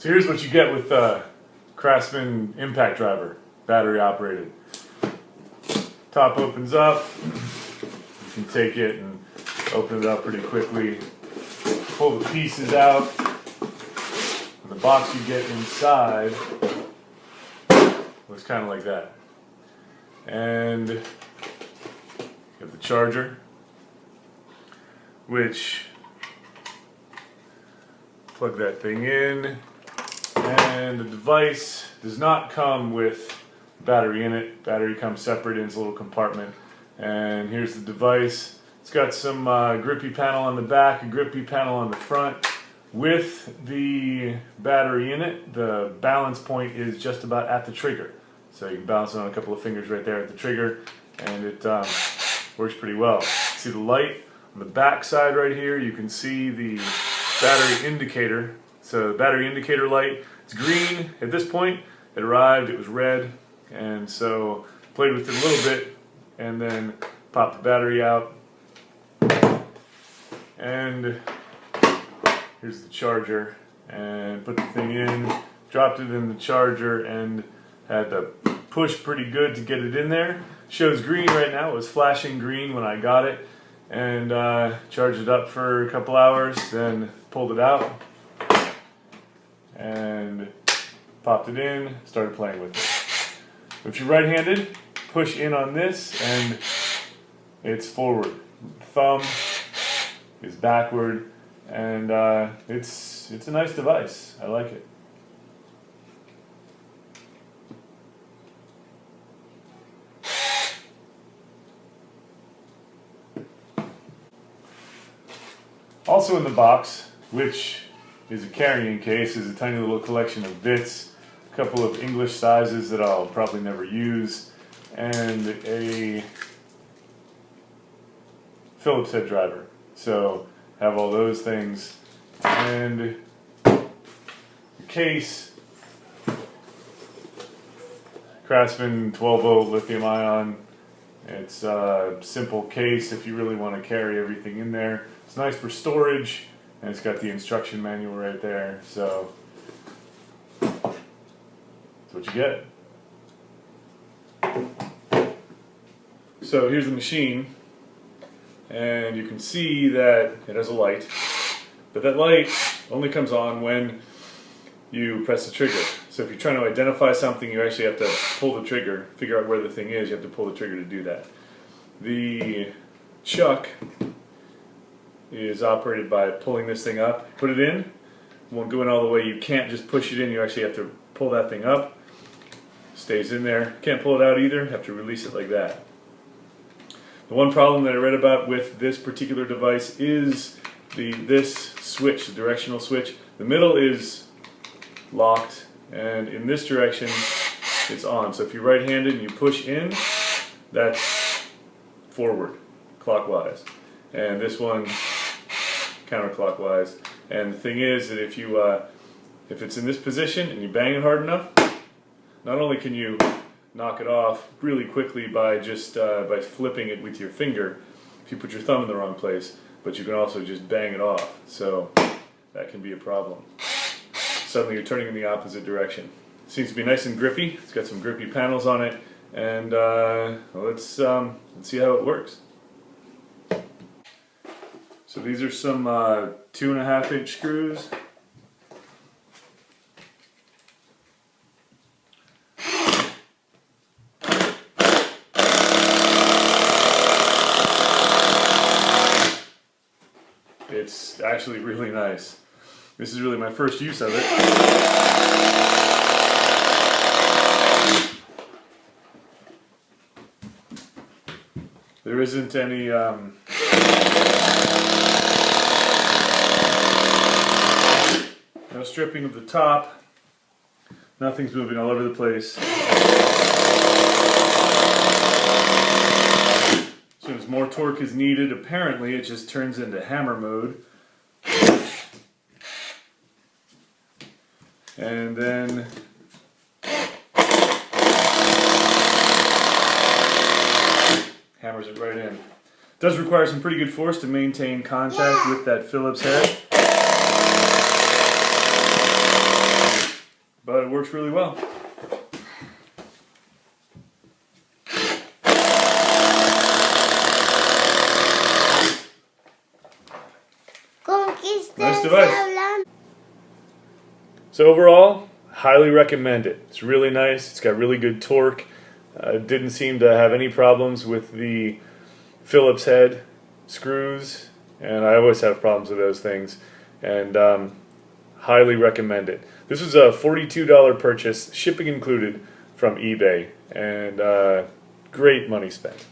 So here's what you get with Craftsman impact driver, battery operated. Top opens up. You can take it and open it up pretty quickly. Pull the pieces out. And the box you get inside looks kind of like that. And you have the charger, which plug that thing in. And the device does not come with battery in it. Battery comes separate in its little compartment. And here's the device. It's got some grippy panel on the back, a grippy panel on the front. With the battery in it, the balance point is just about at the trigger. So you can balance it on a couple of fingers right there at the trigger, and it works pretty well. See the light on the back side right here? You can see the battery indicator. So the battery indicator light, it's green at this point. It arrived, it was red, and so played with it a little bit, and then popped the battery out. And here's the charger, and put the thing in, dropped it in the charger, and had to push pretty good to get it in there. Shows green right now. It was flashing green when I got it, and charged it up for a couple hours, then pulled it out and popped it in, started playing with it. If you're right-handed, push in on this and it's forward. Thumb is backward, and it's a nice device. I like it. Also in the box, which is a carrying case, is a tiny little collection of bits, a couple of English sizes that I'll probably never use, and a Phillips head driver. So have all those things, and the case, Craftsman 12-volt lithium-ion. It's a simple case if you really want to carry everything in there. It's nice for storage, and it's got the instruction manual right there, so that's what you get. So here's the machine, and you can see that it has a light, but that light only comes on when you press the trigger. So if you're trying to identify something, you actually have to pull the trigger, figure out where the thing is. You have to pull the trigger to do that. The chuck is operated by pulling this thing up, put it in. It won't go in all the way. You can't just push it in. You actually have to pull that thing up. Stays in there. Can't pull it out either. Have to release it like that. The one problem that I read about with this particular device is this switch, the directional switch. The middle is locked, and in this direction it's on. So if you're right-handed and you push in, that's forward, clockwise, and this one counterclockwise. And the thing is that if it's in this position and you bang it hard enough, not only can you knock it off really quickly by just by flipping it with your finger if you put your thumb in the wrong place, but you can also just bang it off. So that can be a problem. Suddenly you're turning in the opposite direction. Seems to be nice and grippy. It's got some grippy panels on it, and let's see how it works. So these are some 2.5-inch screws. It's actually really nice. This is really my first use of it. There isn't any no stripping of the top. Nothing's moving all over the place. As soon as more torque is needed, apparently it just turns into hammer mode. And then hammers it right in. It does require some pretty good force to maintain contact with that Phillips head. it works really well. Nice device. So overall, highly recommend it. It's really nice. It's got really good torque. Didn't seem to have any problems with the Phillips head screws, and I always have problems with those things. And highly recommend it. This was a $42 purchase, shipping included, from eBay, and great money spent.